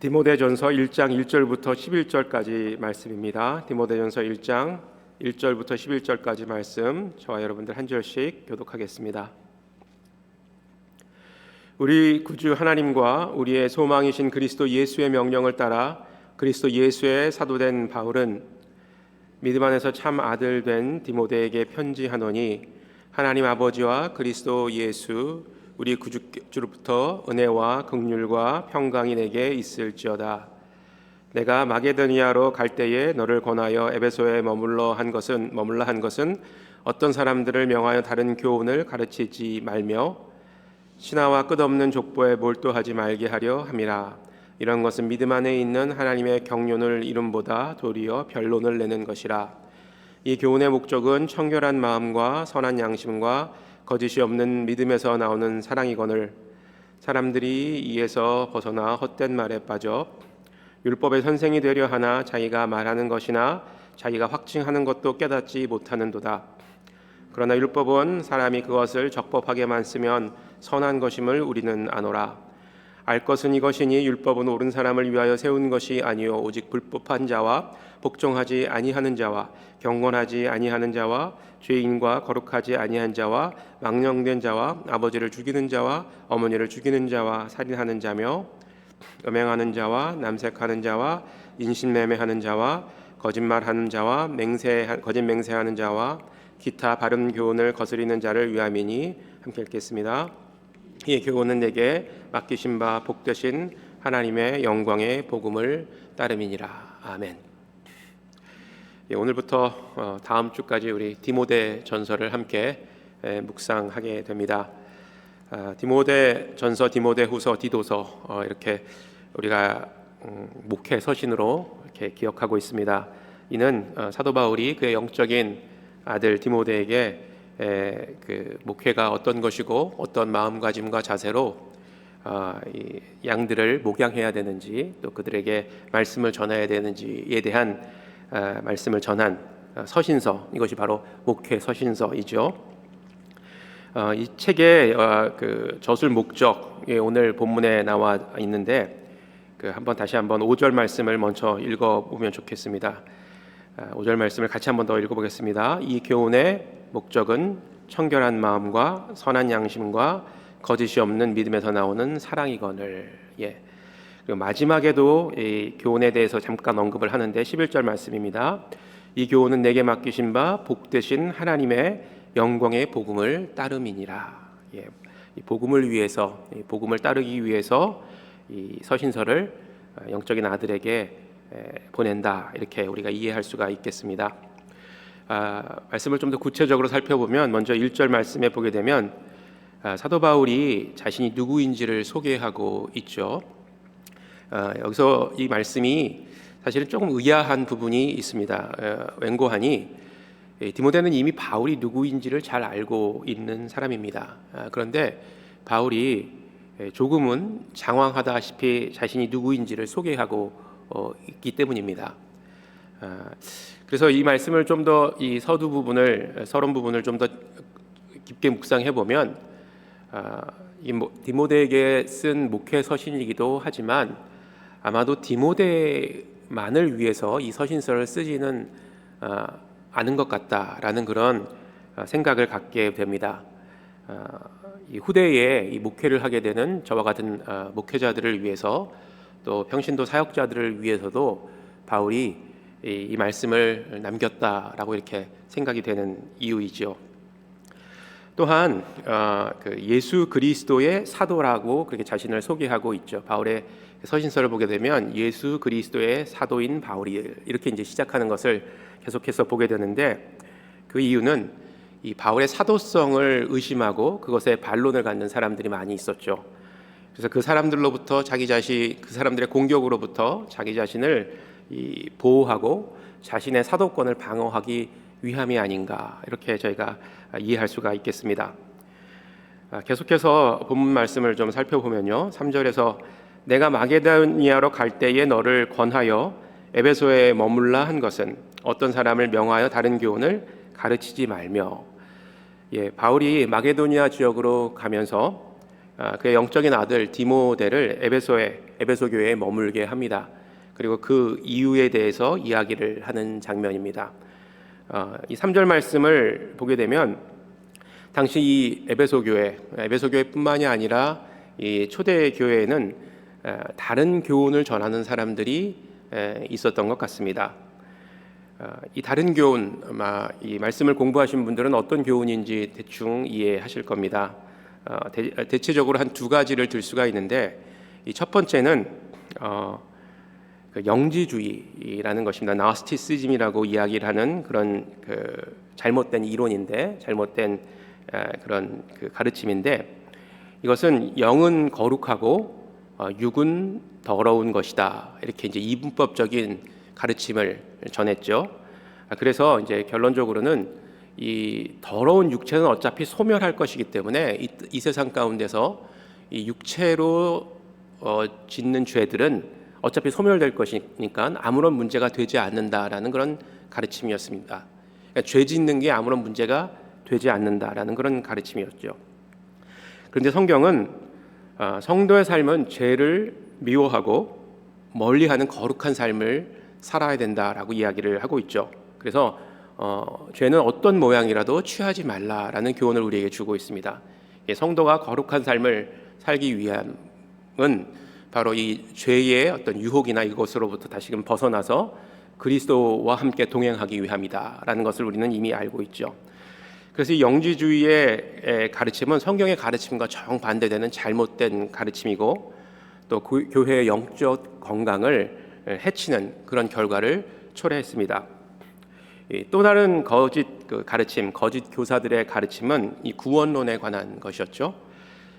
디모데전서 1장 1절부터 11절까지 말씀입니다. 디모데전서 1장 1절부터 11절까지 말씀 저와 여러분들 한 절씩 교독하겠습니다. 우리 구주 하나님과 우리의 소망이신 그리스도 예수의 명령을 따라 그리스도 예수의 사도된 바울은 믿음 안에서 참 아들 된 디모데에게 편지하노니 하나님 아버지와 그리스도 예수 우리 구주로부터 은혜와 긍휼과 평강이 내게 있을지어다. 내가 마게도니아로 갈 때에 너를 권하여 에베소에 머물러 한 것은 어떤 사람들을 명하여 다른 교훈을 가르치지 말며 신하와 끝없는 족보에 몰두하지 말게 하려 함이라. 이런 것은 믿음 안에 있는 하나님의 경륜을 이름보다 도리어 변론을 내는 것이라. 이 교훈의 목적은 청결한 마음과 선한 양심과 거짓이 없는 믿음에서 나오는 사랑이거늘 사람들이 이에서 벗어나 헛된 말에 빠져 율법의 선생이 되려 하나 자기가 말하는 것이나 자기가 확증하는 것도 깨닫지 못하는도다. 그러나 율법은 사람이 그것을 적법하게만 쓰면 선한 것임을 우리는 아노라. 알 것은 이것이니 율법은 옳은 사람을 위하여 세운 것이 아니요 오직 불법한 자와 복종하지 아니하는 자와 경건하지 아니하는 자와 죄인과 거룩하지 아니한 자와 망령된 자와 아버지를 죽이는 자와 어머니를 죽이는 자와 살인하는 자며 음행하는 자와 남색하는 자와 인신매매하는 자와 거짓말하는 자와 거짓 맹세하는 자와 기타 바른 교훈을 거스리는 자를 위함이니. 함께 읽겠습니다. 이 교훈은 내게 맡기신 바 복되신 하나님의 영광의 복음을 따름이니라. 아멘. 오늘부터 다음 주까지 우리 디모데 전서를 함께 묵상하게 됩니다. 디모데 전서, 디모데 후서, 디도서 이렇게 우리가 목회 서신으로 이렇게 기억하고 있습니다. 이는 사도 바울이 그의 영적인 아들 디모데에게 그 목회가 어떤 것이고 어떤 마음가짐과 자세로 이 양들을 목양해야 되는지 또 그들에게 말씀을 전해야 되는지에 대한 말씀을 전한 서신서, 이것이 바로 목회 서신서이죠. 이 책의 그 저술 목적이 오늘 본문에 나와 있는데 다시 한번 5절 말씀을 먼저 읽어보면 좋겠습니다. 5절 말씀을 같이 한번 더 읽어보겠습니다. 이 교훈의 목적은 청결한 마음과 선한 양심과 거짓이 없는 믿음에서 나오는 사랑이거늘. 그리고 마지막에도 이 교훈에 대해서 잠깐 언급을 하는데 11절 말씀입니다. 이 교훈은 내게 맡기신 바 복되신 하나님의 영광의 복음을 따름이니라. 이 복음을 위해서, 이 복음을 따르기 위해서 이 서신서를 영적인 아들에게 보낸다, 이렇게 우리가 이해할 수가 있겠습니다. 말씀을 좀 더 구체적으로 살펴보면 먼저 1절 말씀에 보게 되면 사도 바울이 자신이 누구인지를 소개하고 있죠. 여기서 이 말씀이 사실은 조금 의아한 부분이 있습니다. 웬고하니 디모데는 이미 바울이 누구인지를 잘 알고 있는 사람입니다. 그런데 바울이 조금은 장황하다시피 자신이 누구인지를 소개하고 있기 때문입니다. 그래서 이 말씀을 좀 더 이 서론 부분을 좀 더 깊게 묵상해 보면 디모데에게 쓴 목회 서신이기도 하지만 아마도 디모데만을 위해서 이 서신서를 쓰지는 않은 것 같다라는 그런 생각을 갖게 됩니다. 이 후대에 이 목회를 하게 되는 저와 같은 목회자들을 위해서 또 평신도 사역자들을 위해서도 바울이 이 말씀을 남겼다라고 이렇게 생각이 되는 이유이죠. 또한 예수 그리스도의 사도라고 그렇게 자신을 소개하고 있죠. 바울의 서신서를 보게 되면 예수 그리스도의 사도인 바울이 이렇게 이제 시작하는 것을 계속해서 보게 되는데, 그 이유는 이 바울의 사도성을 의심하고 그것에 반론을 갖는 사람들이 많이 있었죠. 그래서 그 사람들로부터 그 사람들의 공격으로부터 자기 자신을 보호하고 자신의 사도권을 방어하기 위함이 아닌가, 이렇게 저희가 이해할 수가 있겠습니다. 계속해서 본문 말씀을 좀 살펴보면요, 3절에서 내가 마게도니아로 갈 때에 너를 권하여 에베소에 머물라 한 것은 어떤 사람을 명하여 다른 교훈을 가르치지 말며. 바울이 마게도니아 지역으로 가면서 그의 영적인 아들 디모데를 에베소 교회에 머물게 합니다. 그리고 그 이유에 대해서 이야기를 하는 장면입니다. 이 3절 말씀을 보게 되면 당시 이 에베소 교회뿐만이 아니라 이 초대 교회에는 다른 교훈을 전하는 사람들이 있었던 것 같습니다. 이 다른 교훈, 아마 이 말씀을 공부하신 분들은 어떤 교훈인지 대충 이해하실 겁니다. 대체적으로 한 두 가지를 들 수가 있는데, 이 첫 번째는 그 영지주의라는 것입니다. 나스티시즘이라고 이야기를 하는 그런 그 잘못된 이론인데, 잘못된 그런 그 가르침인데, 이것은 영은 거룩하고 육은 더러운 것이다. 이렇게 이제 이분법적인 가르침을 전했죠. 그래서 이제 결론적으로는 이 더러운 육체는 어차피 소멸할 것이기 때문에 이 세상 가운데서 이 육체로 짓는 죄들은 어차피 소멸될 것이니까 아무런 문제가 되지 않는다라는 그런 가르침이었습니다. 그러니까 죄 짓는 게 아무런 문제가 되지 않는다라는 그런 가르침이었죠. 그런데 성경은 성도의 삶은 죄를 미워하고 멀리하는 거룩한 삶을 살아야 된다라고 이야기를 하고 있죠. 그래서 죄는 어떤 모양이라도 취하지 말라라는 교훈을 우리에게 주고 있습니다. 성도가 거룩한 삶을 살기 위함은 바로 이 죄의 어떤 유혹이나 이것으로부터 다시금 벗어나서 그리스도와 함께 동행하기 위함이다라는 것을 우리는 이미 알고 있죠. 그래서 이 영지주의의 가르침은 성경의 가르침과 정반대되는 잘못된 가르침이고, 또 교회의 영적 건강을 해치는 그런 결과를 초래했습니다. 또 다른 거짓 가르침, 거짓 교사들의 가르침은 이 구원론에 관한 것이었죠.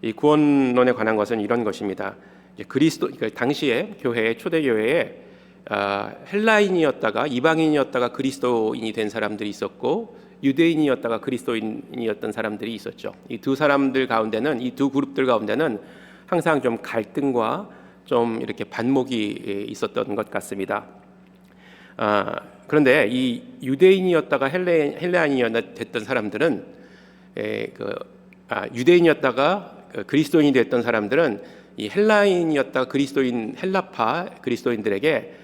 이 구원론에 관한 것은 이런 것입니다. 그리스도, 당시에 교회, 초대 교회에 헬라인이었다가 이방인이었다가 그리스도인이 된 사람들이 있었고, 유대인이었다가 그리스도인이었던 사람들이 있었죠. 이 두 사람들 가운데는, 이 두 그룹들 가운데는 항상 좀 갈등과 좀 이렇게 반목이 있었던 것 같습니다. 그런데 이 유대인이었다가 헬라인이 됐던 사람들은, 유대인이었다가 그리스도인이 됐던 사람들은 이 헬라인이었다가 그리스도인, 헬라파 그리스도인들에게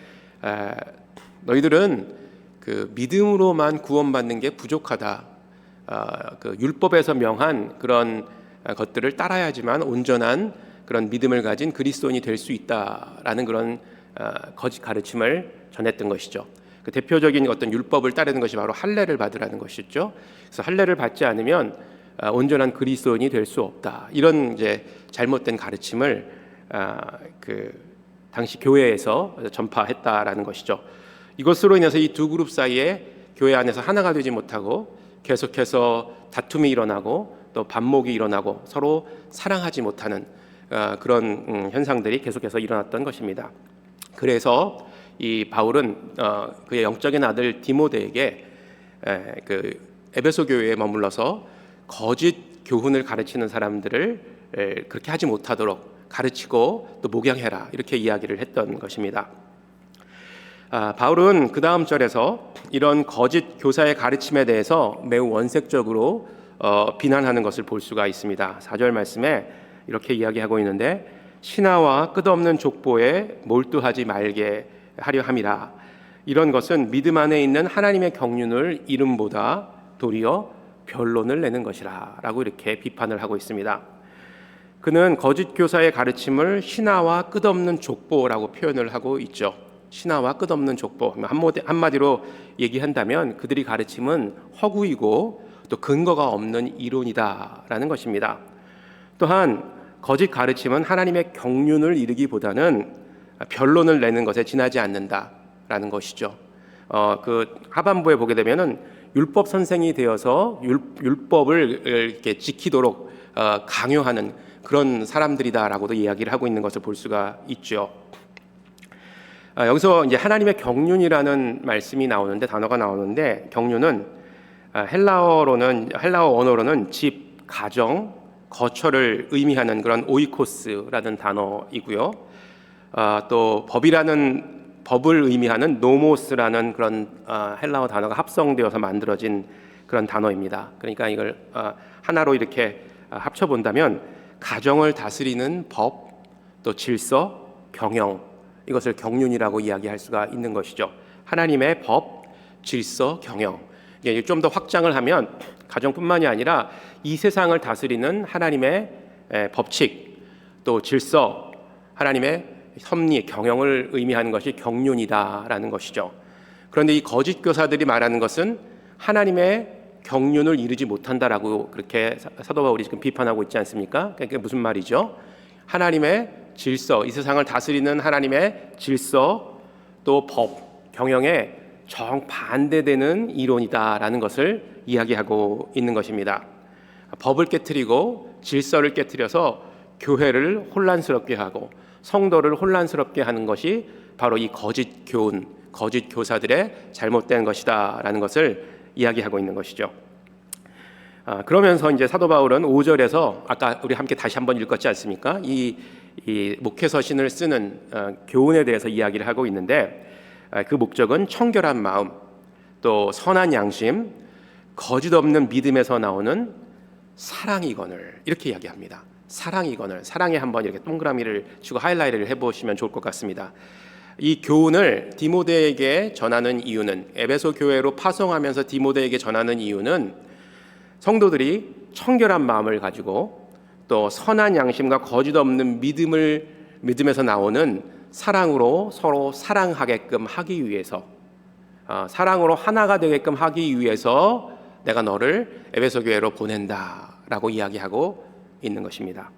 너희들은 그 믿음으로만 구원받는 게 부족하다. 그 율법에서 명한 그런 것들을 따라야지만 온전한 그런 믿음을 가진 그리스도인이 될 수 있다라는 그런 거짓 가르침을 전했던 것이죠. 그 대표적인 어떤 율법을 따르는 것이 바로 할례를 받으라는 것이죠. 그래서 할례를 받지 않으면 온전한 그리스도인이 될 수 없다. 이런 이제 잘못된 가르침을 그 당시 교회에서 전파했다라는 것이죠. 이것으로 인해서 이 두 그룹 사이에 교회 안에서 하나가 되지 못하고 계속해서 다툼이 일어나고 또 반목이 일어나고 서로 사랑하지 못하는 그런 현상들이 계속해서 일어났던 것입니다. 그래서 이 바울은 그의 영적인 아들 디모데에게 그 에베소 교회에 머물러서 거짓 교훈을 가르치는 사람들을 그렇게 하지 못하도록 가르치고 또 목양해라, 이렇게 이야기를 했던 것입니다. 바울은 그 다음 절에서 이런 거짓 교사의 가르침에 대해서 매우 원색적으로 비난하는 것을 볼 수가 있습니다. 4절 말씀에 이렇게 이야기하고 있는데, 신하와 끝없는 족보에 몰두하지 말게 하려 함이라. 이런 것은 믿음 안에 있는 하나님의 경륜을 이름보다 도리어 변론을 내는 것이라 라고 이렇게 비판을 하고 있습니다. 그는 거짓 교사의 가르침을 신하와 끝없는 족보라고 표현을 하고 있죠. 신하와 끝없는 족보, 한마디로 얘기한다면 그들이 가르침은 허구이고 또 근거가 없는 이론이다라는 것입니다. 또한 거짓 가르침은 하나님의 경륜을 이루기보다는 변론을 내는 것에 지나지 않는다라는 것이죠. 그 하반부에 보게 되면은 율법 선생이 되어서 율법을 이렇게 지키도록 강요하는 그런 사람들이다라고도 이야기를 하고 있는 것을 볼 수가 있죠. 여기서 이제 하나님의 경륜이라는 말씀이 나오는데, 단어가 나오는데, 경륜은 헬라어 언어로는 집, 가정, 거처를 의미하는 그런 오이코스라는 단어이고요. 또 법을 의미하는 노모스라는 그런 헬라어 단어가 합성되어서 만들어진 그런 단어입니다. 그러니까 이걸 하나로 이렇게 합쳐 본다면 가정을 다스리는 법, 또 질서, 경영, 이것을 경륜이라고 이야기할 수가 있는 것이죠. 하나님의 법, 질서, 경영. 좀 더 확장을 하면 가정뿐만이 아니라 이 세상을 다스리는 하나님의 법칙, 또 질서, 하나님의 섭리, 경영을 의미하는 것이 경륜이다라는 것이죠. 그런데 이 거짓 교사들이 말하는 것은 하나님의 경륜을 이루지 못한다라고 그렇게 사도 바울이 지금 비판하고 있지 않습니까? 그게 무슨 말이죠? 하나님의 질서, 이 세상을 다스리는 하나님의 질서, 또 법, 경영에 정반대되는 이론이다라는 것을 이야기하고 있는 것입니다. 법을 깨트리고 질서를 깨트려서 교회를 혼란스럽게 하고 성도를 혼란스럽게 하는 것이 바로 이 거짓 교훈, 거짓 교사들의 잘못된 것이다라는 것을 이야기하고 있는 것이죠. 그러면서 이제 사도 바울은 5절에서 아까 우리 함께 다시 한번 읽었지 않습니까? 이 목회서신을 쓰는 교훈에 대해서 이야기를 하고 있는데, 그 목적은 청결한 마음, 또 선한 양심, 거짓 없는 믿음에서 나오는 사랑이거늘, 이렇게 이야기합니다. 사랑이거늘, 사랑에 한번 이렇게 동그라미를 치고 하이라이트를 해보시면 좋을 것 같습니다. 이 교훈을 디모데에게 전하는 이유는, 에베소 교회로 파송하면서 디모데에게 전하는 이유는 성도들이 청결한 마음을 가지고 또 선한 양심과 거짓 없는 믿음에서 나오는 사랑으로 서로 사랑하게끔 하기 위해서, 사랑으로 하나가 되게끔 하기 위해서 내가 너를 에베소 교회로 보낸다라고 이야기하고 있는 것입니다.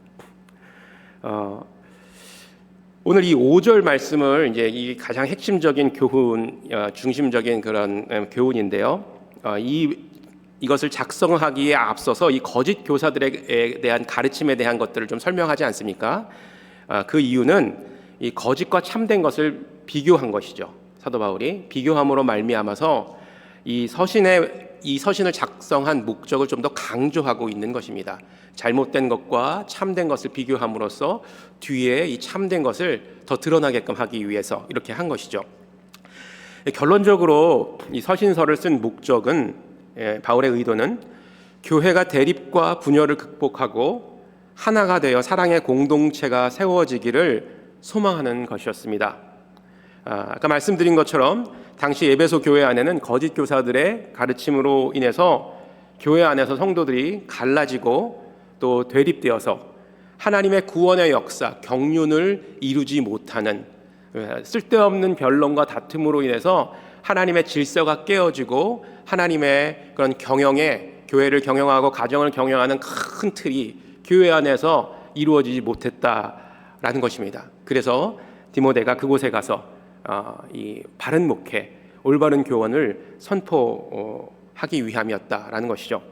오늘 이 5절 말씀을 이제 이 가장 핵심적인 교훈, 중심적인 그런 교훈인데요. 이것을 작성하기에 앞서서 이 거짓 교사들에 대한 가르침에 대한 것들을 좀 설명하지 않습니까? 그 이유는 이 거짓과 참된 것을 비교한 것이죠. 사도 바울이 비교함으로 말미암아서 이 서신을 작성한 목적을 좀 더 강조하고 있는 것입니다. 잘못된 것과 참된 것을 비교함으로써 뒤에 이 참된 것을 더 드러나게끔 하기 위해서 이렇게 한 것이죠. 결론적으로 이 서신서를 쓴 목적은, 바울의 의도는 교회가 대립과 분열을 극복하고 하나가 되어 사랑의 공동체가 세워지기를 소망하는 것이었습니다. 아까 말씀드린 것처럼 당시 에베소 교회 안에는 거짓 교사들의 가르침으로 인해서 교회 안에서 성도들이 갈라지고 또 대립되어서 하나님의 구원의 역사, 경륜을 이루지 못하는 쓸데없는 변론과 다툼으로 인해서 하나님의 질서가 깨어지고 하나님의 그런 경영에, 교회를 경영하고 가정을 경영하는 큰 틀이 교회 안에서 이루어지지 못했다라는 것입니다. 그래서 디모데가 그곳에 가서 이 바른 목회, 올바른 교원을 선포하기 위함이었다라는 것이죠.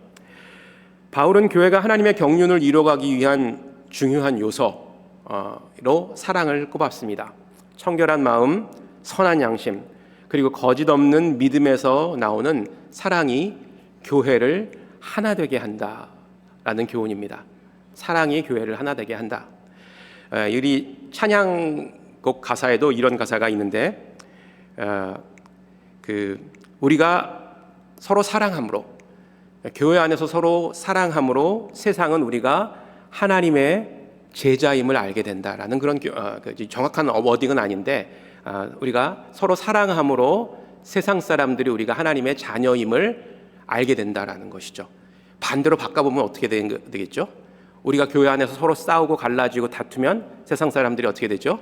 바울은 교회가 하나님의 경륜을 이루어가기 위한 중요한 요소로 사랑을 꼽았습니다. 청결한 마음, 선한 양심, 그리고 거짓 없는 믿음에서 나오는 사랑이 교회를 하나 되게 한다라는 교훈입니다. 사랑이 교회를 하나 되게 한다. 우리 찬양곡 가사에도 이런 가사가 있는데, 우리가 서로 사랑함으로, 교회 안에서 서로 사랑함으로 세상은 우리가 하나님의 제자임을 알게 된다라는 그런 정확한 워딩은 아닌데, 우리가 서로 사랑함으로 세상 사람들이 우리가 하나님의 자녀임을 알게 된다라는 것이죠. 반대로 바꿔보면 어떻게 되겠죠? 우리가 교회 안에서 서로 싸우고 갈라지고 다투면 세상 사람들이 어떻게 되죠?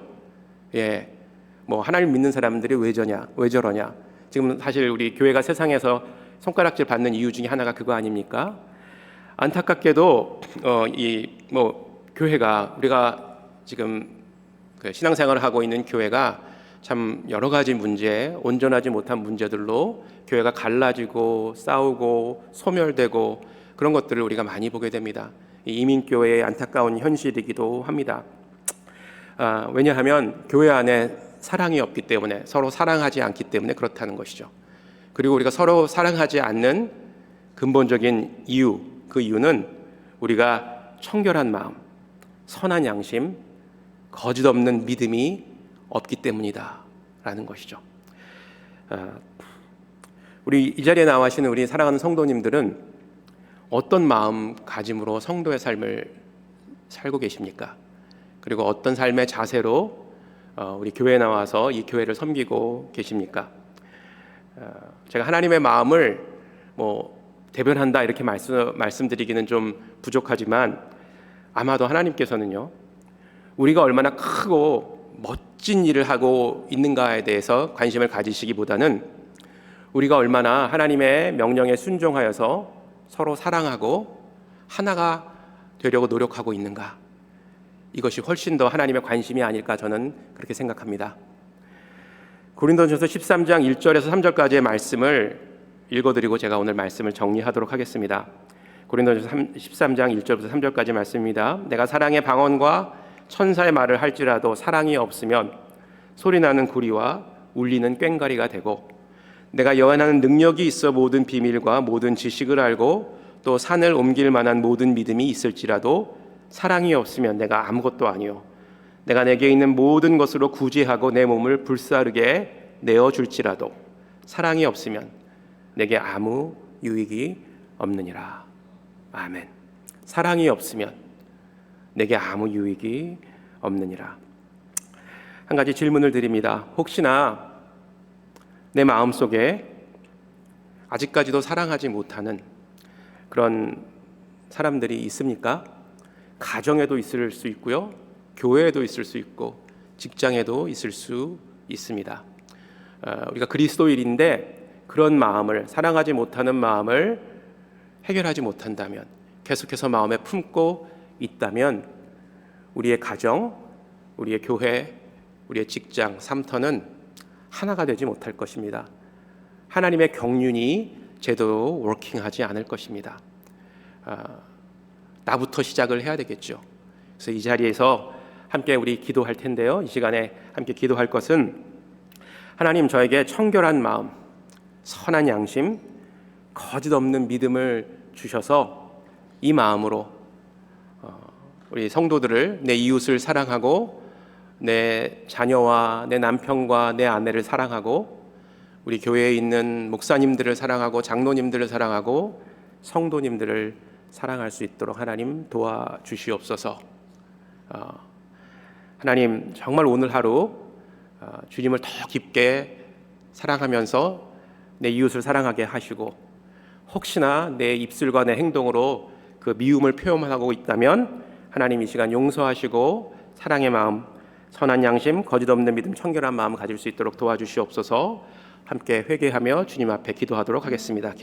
하나님 믿는 사람들이 왜 저러냐? 지금 사실 우리 교회가 세상에서 손가락질 받는 이유 중에 하나가 그거 아닙니까? 안타깝게도 교회가, 우리가 지금 신앙생활을 하고 있는 교회가 참 여러 가지 문제, 온전하지 못한 문제들로 교회가 갈라지고 싸우고 소멸되고 그런 것들을 우리가 많이 보게 됩니다. 이민교회의 안타까운 현실이기도 합니다. 왜냐하면 교회 안에 사랑이 없기 때문에, 서로 사랑하지 않기 때문에 그렇다는 것이죠. 그리고 우리가 서로 사랑하지 않는 근본적인 이유, 그 이유는 우리가 청결한 마음, 선한 양심, 거짓 없는 믿음이 없기 때문이다 라는 것이죠. 우리 이 자리에 나와 계시는 우리 사랑하는 성도님들은 어떤 마음가짐으로 성도의 삶을 살고 계십니까? 그리고 어떤 삶의 자세로 우리 교회에 나와서 이 교회를 섬기고 계십니까? 제가 하나님의 마음을 대변한다 이렇게 말씀드리기는 좀 부족하지만 아마도 하나님께서는요, 우리가 얼마나 크고 멋진 일을 하고 있는가에 대해서 관심을 가지시기보다는 우리가 얼마나 하나님의 명령에 순종하여서 서로 사랑하고 하나가 되려고 노력하고 있는가, 이것이 훨씬 더 하나님의 관심이 아닐까 저는 그렇게 생각합니다. 고린도전서 13장 1절에서 3절까지의 말씀을 읽어드리고 제가 오늘 말씀을 정리하도록 하겠습니다. 고린도전서 13장 1절부터 3절까지 말씀입니다. 내가 사랑의 방언과 천사의 말을 할지라도 사랑이 없으면 소리나는 구리와 울리는 꽹과리가 되고, 내가 예언하는 능력이 있어 모든 비밀과 모든 지식을 알고 또 산을 옮길 만한 모든 믿음이 있을지라도 사랑이 없으면 내가 아무것도 아니요, 내가 내게 있는 모든 것으로 구제하고 내 몸을 불사르게 내어줄지라도 사랑이 없으면 내게 아무 유익이 없느니라. 아멘. 사랑이 없으면 내게 아무 유익이 없느니라. 한 가지 질문을 드립니다. 혹시나 내 마음속에 아직까지도 사랑하지 못하는 그런 사람들이 있습니까? 가정에도 있을 수 있고요, 교회에도 있을 수 있고 직장에도 있을 수 있습니다. 우리가 그리스도인인데 그런 마음을, 사랑하지 못하는 마음을 해결하지 못한다면, 계속해서 마음에 품고 있다면 우리의 가정, 우리의 교회, 우리의 직장, 삶터는 하나가 되지 못할 것입니다. 하나님의 경륜이 제대로 워킹하지 않을 것입니다. 나부터 시작을 해야 되겠죠. 그래서 이 자리에서 함께 우리 기도할 텐데요, 이 시간에 함께 기도할 것은, 하나님, 저에게 청결한 마음, 선한 양심, 거짓 없는 믿음을 주셔서 이 마음으로 우리 성도들을, 내 이웃을 사랑하고 내 자녀와 내 남편과 내 아내를 사랑하고 우리 교회에 있는 목사님들을 사랑하고 장로님들을 사랑하고 성도님들을 사랑할 수 있도록 하나님 도와주시옵소서. 하나님, 정말 오늘 하루 주님을 더 깊게 사랑하면서 내 이웃을 사랑하게 하시고, 혹시나 내 입술과 내 행동으로 그 미움을 표현하고 있다면 하나님 이 시간 용서하시고 사랑의 마음, 선한 양심, 거짓 없는 믿음, 청결한 마음 가질 수 있도록 도와주시옵소서. 함께 회개하며 주님 앞에 기도하도록 하겠습니다.